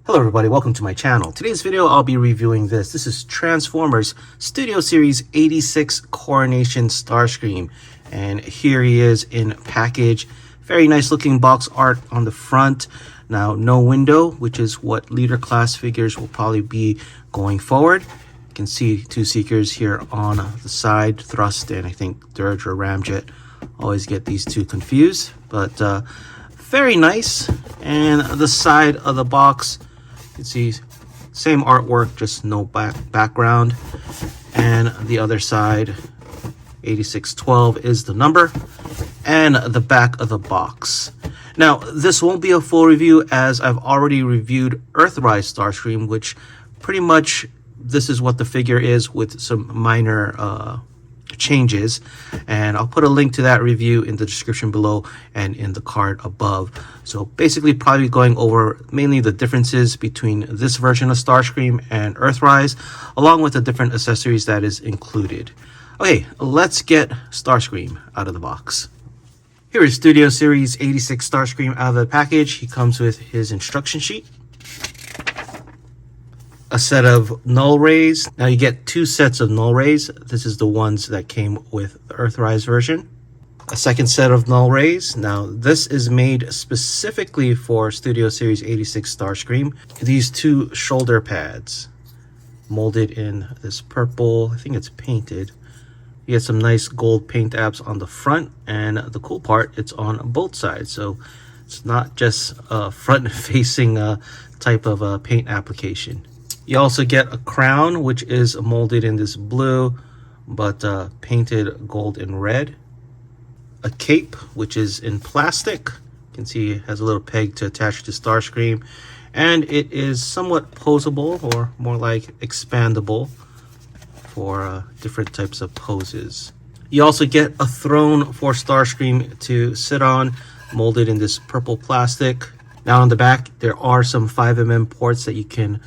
Hello everybody, welcome to my channel. Today's video I'll be reviewing this. This is Transformers Studio Series 86 Coronation Starscream. And here he is in package. Very nice looking box art on the front. Now no window, which is what leader class figures will probably be going forward. You can see two Seekers here on the side, Thrust and I think Dirge or Ramjet. Always get these two confused, but very nice. And the side of the box, you can see same artwork, just no background. And the other side, 8612 is the number, and the back of the box. Now, this won't be a full review as I've already reviewed Earthrise Starscream, which pretty much this is what the figure is with some minor changes, and I'll put a link to that review in the description below and in the card above. So basically probably going over mainly the differences between this version of Starscream and Earthrise, along with the different accessories that is included. Okay, let's get Starscream out of the box. Here is Studio Series 86 Starscream out of the package. He comes with his instruction sheet, a set of null rays. Now you get two sets of null rays. This is the ones that came with the Earthrise version. A second set of null rays. Now this is made specifically for Studio Series 86 Starscream. These two shoulder pads molded in this purple, I think it's painted. You get some nice gold paint apps on the front, and the cool part, it's on both sides. So it's not just a front facing type of paint application. You also get a crown, which is molded in this blue, but painted gold and red. A cape, which is in plastic. You can see it has a little peg to attach to Starscream. And it is somewhat posable, or more like expandable, for different types of poses. You also get a throne for Starscream to sit on, molded in this purple plastic. Now on the back, there are some 5mm ports that you can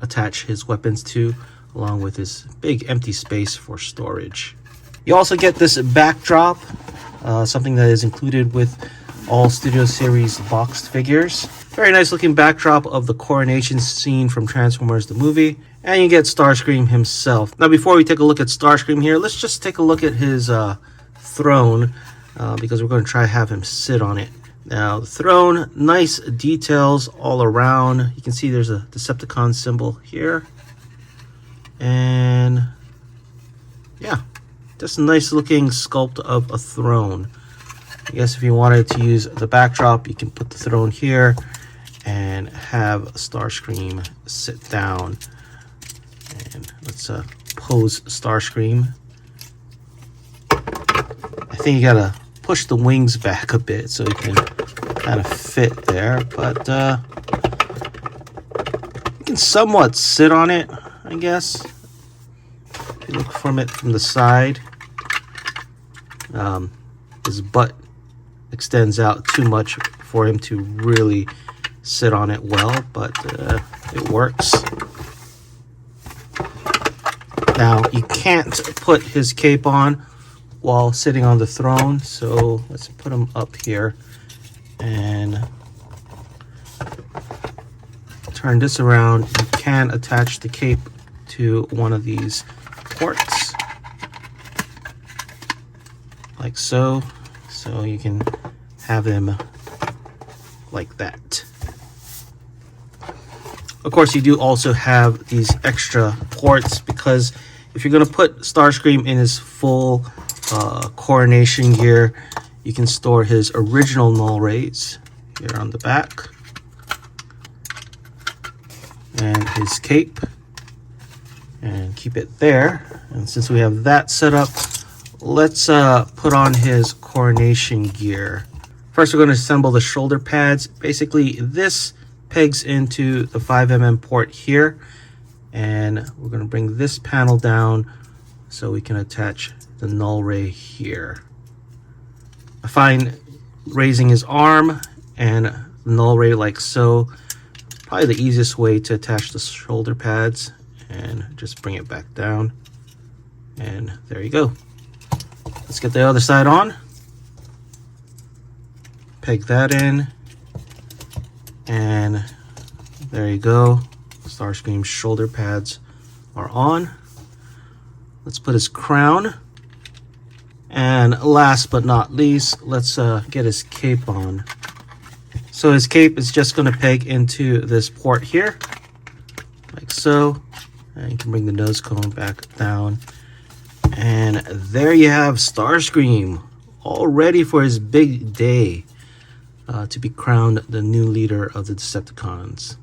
attach his weapons to, along with this big empty space for storage. You also get this backdrop, something that is included with all Studio Series boxed figures. Very nice looking backdrop of the coronation scene from Transformers the movie. And you get Starscream himself. Now before we take a look at Starscream here, let's just take a look at his throne, because we're going to try to have him sit on it. Now the throne, nice details all around. You can see there's a Decepticon symbol here. And yeah, just a nice looking sculpt of a throne. I guess if you wanted to use the backdrop, you can put the throne here and have Starscream sit down. And let's pose Starscream. I think you gotta push the wings back a bit so you can kind of fit there, but you can somewhat sit on it, I guess. If you look from it from the side, his butt extends out too much for him to really sit on it well, but it works. Now you can't put his cape on while sitting on the throne, so let's put him up here and turn this around. You can attach the cape to one of these ports like so, so you can have him like that. Of course, you do also have these extra ports, because if you're going to put Starscream in his full coronation gear, you can store his original null rays here on the back, and his cape, and keep it there. And since we have that set up, let's put on his coronation gear. First, we're going to assemble the shoulder pads. Basically, this pegs into the 5mm port here, and we're going to bring this panel down so we can attach the null ray here. I find raising his arm and the null ray like so, probably the easiest way to attach the shoulder pads, and just bring it back down, and there you go. Let's get the other side on. Peg that in, and There you go. Starscream's shoulder pads are on. Let's put his crown. And last but not least, let's get his cape on. So his cape is just going to peg into this port here, like so. And you can bring the nose cone back down. And there you have Starscream, all ready for his big day to be crowned the new leader of the Decepticons.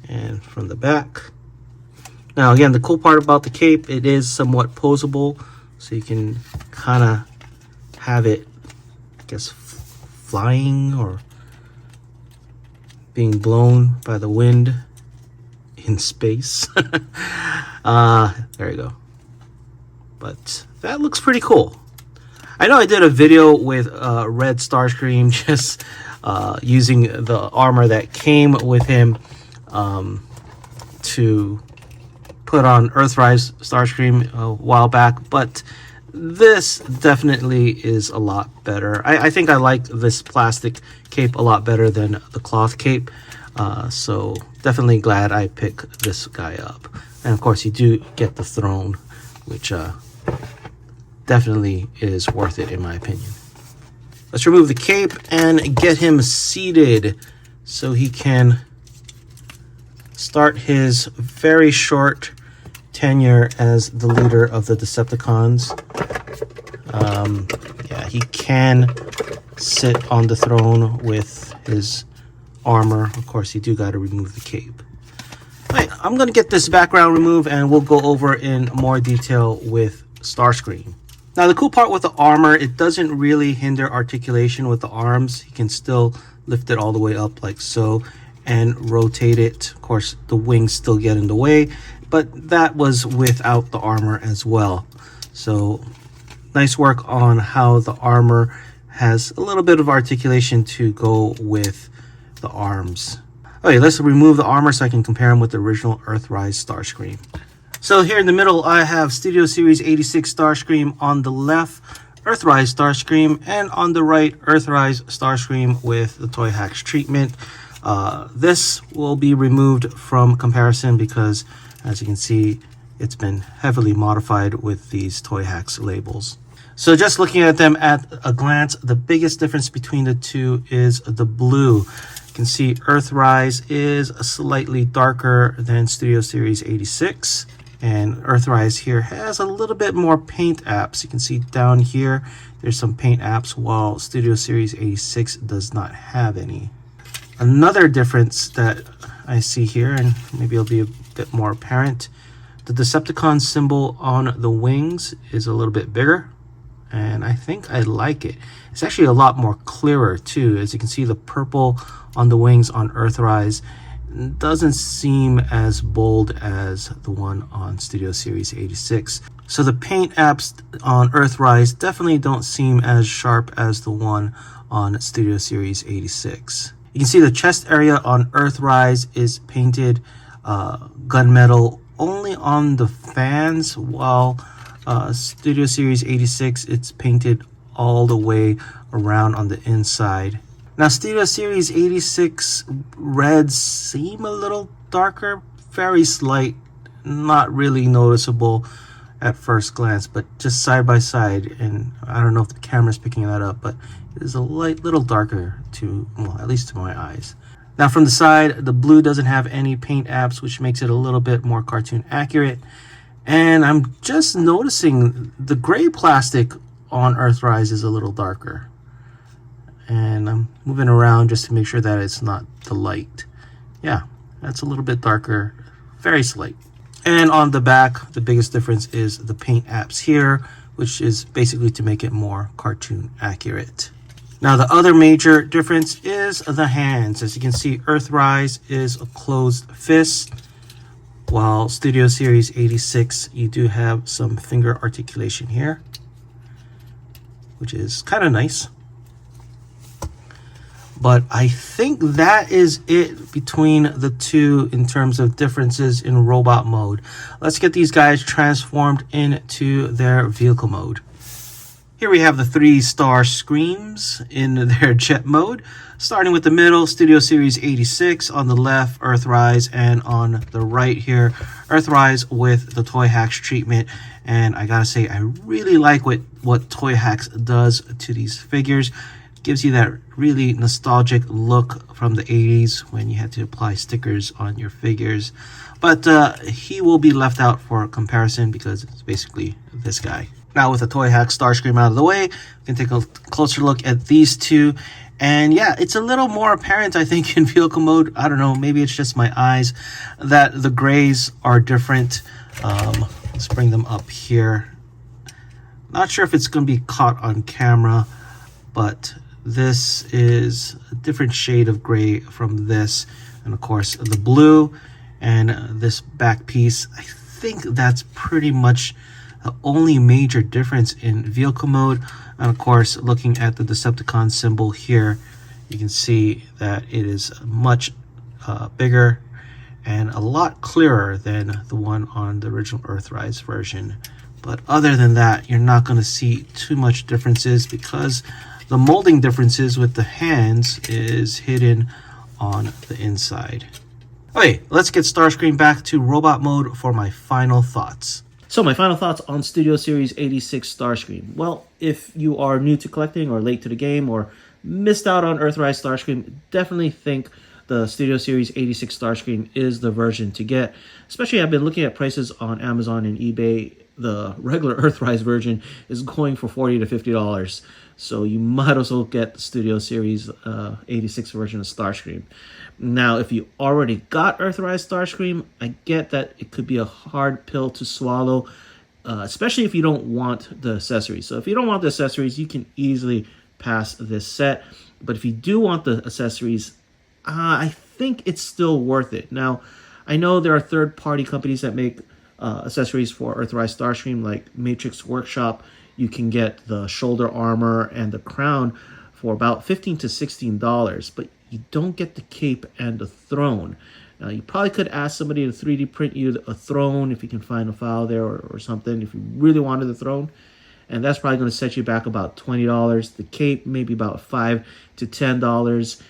And from the back. Now again, the cool part about the cape, it is somewhat posable, so you can kind of have it, I guess, flying or being blown by the wind in space. There you go. But that looks pretty cool. I know I did a video with Red Starscream, just using the armor that came with him to put on Earthrise Starscream a while back, but this definitely is a lot better. I think I like this plastic cape a lot better than the cloth cape, so definitely glad I picked this guy up. And of course you do get the throne, which definitely is worth it in my opinion. Let's remove the cape and get him seated so he can start his very short tenure as the leader of the Decepticons. Yeah, he can sit on the throne with his armor. Of course, you do got to remove the cape. All right, I'm going to get this background removed and we'll go over in more detail with Starscream. Now, the cool part with the armor, it doesn't really hinder articulation with the arms. He can still lift it all the way up like so and rotate it. Of course, the wings still get in the way, but that was without the armor as well. So nice work on how the armor has a little bit of articulation to go with the arms. Okay, let's remove the armor so I can compare him with the original Earthrise Starscream. So here in the middle, I have Studio Series 86 Starscream on the left, Earthrise Starscream, and on the right, Earthrise Starscream with the Toy Hacks treatment. This will be removed from comparison because, as you can see, it's been heavily modified with these Toy Hacks labels. So just looking at them at a glance, the biggest difference between the two is the blue. You can see Earthrise is slightly darker than Studio Series 86. And Earthrise here has a little bit more paint apps. You can see down here, there's some paint apps, while Studio Series 86 does not have any. Another difference that I see here, and maybe it'll be a bit more apparent, the Decepticon symbol on the wings is a little bit bigger, and I think I like it. It's actually a lot more clearer too. As you can see, the purple on the wings on Earthrise doesn't seem as bold as the one on Studio Series 86. So the paint apps on Earthrise definitely don't seem as sharp as the one on Studio Series 86. You can see the chest area on Earthrise is painted gunmetal only on the fans, while Studio Series 86, it's painted all the way around on the inside. Now, Studio Series 86 reds seem a little darker, very slight, not really noticeable at first glance, but just side by side, and I don't know if the camera's picking that up, but it is a little darker to, well, at least to my eyes. Now, from the side, the blue doesn't have any paint apps, which makes it a little bit more cartoon accurate. And I'm just noticing the gray plastic on Earthrise is a little darker. And I'm moving around just to make sure that it's not the light. Yeah, that's a little bit darker, very slight. And on the back, the biggest difference is the paint apps here, which is basically to make it more cartoon accurate. Now, the other major difference is the hands. As you can see, Earthrise is a closed fist, while Studio Series 86, you do have some finger articulation here, which is kind of nice. But I think that is it between the two in terms of differences in robot mode. Let's get these guys transformed into their vehicle mode. Here we have the 3 Starscreams in their jet mode, starting with the middle, Studio Series 86, on the left, Earthrise, and on the right here, Earthrise with the Toy Hacks treatment. And I gotta say, I really like what Toy Hacks does to these figures. It gives you that really nostalgic look from the 80s when you had to apply stickers on your figures. But he will be left out for comparison because it's basically this guy. Now with the Toy Hacks Starscream out of the way, we can take a closer look at these two. And yeah, it's a little more apparent, I think, in vehicle mode. I don't know, maybe it's just my eyes, that the grays are different. Let's bring them up here. Not sure if it's going to be caught on camera, but this is a different shade of gray from this. And of course, the blue and this back piece, I think that's pretty much the only major difference in vehicle mode. And of course, looking at the Decepticon symbol here, you can see that it is much bigger and a lot clearer than the one on the original Earthrise version. But other than that, you're not going to see too much differences because the molding differences with the hands is hidden on the inside. Okay, let's get Starscream back to robot mode for my final thoughts. So my final thoughts on Studio Series 86 Starscream. Well, if you are new to collecting or late to the game or missed out on Earthrise Starscream, definitely think the Studio Series 86 Starscream is the version to get. Especially, I've been looking at prices on Amazon and eBay. The regular Earthrise version is going for $40 to $50. So you might as well get the Studio Series 86 version of Starscream. Now, if you already got Earthrise Starscream, I get that it could be a hard pill to swallow, especially if you don't want the accessories. So if you don't want the accessories, you can easily pass this set. But if you do want the accessories, I think it's still worth it. Now, I know there are third-party companies that make accessories for Earthrise Starscream, like Matrix Workshop. You can get the shoulder armor and the crown for about $15 to $16, but you don't get the cape and the throne. Now, you probably could ask somebody to 3D print you a throne if you can find a file there or something, if you really wanted the throne. And that's probably going to set you back about $20. The cape, maybe about $5 to $10.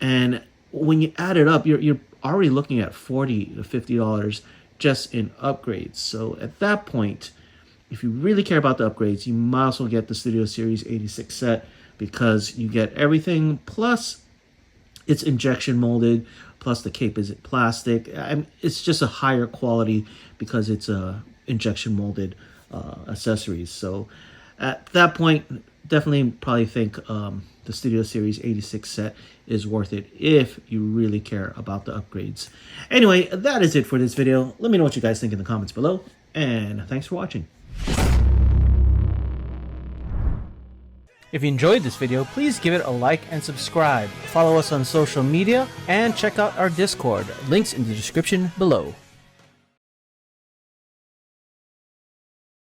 And when you add it up, you're already looking at $40 to $50 just in upgrades. So at that point, if you really care about the upgrades, you might as well get the Studio Series 86 set because you get everything, plus it's injection molded, plus the cape is plastic. It's just a higher quality because it's injection molded accessories. So at that point, definitely probably think the Studio Series 86 set is worth it if you really care about the upgrades. Anyway, that is it for this video. Let me know what you guys think in the comments below, and thanks for watching. If you enjoyed this video, please give it a like and subscribe. Follow us on social media and check out our Discord. Links in the description below.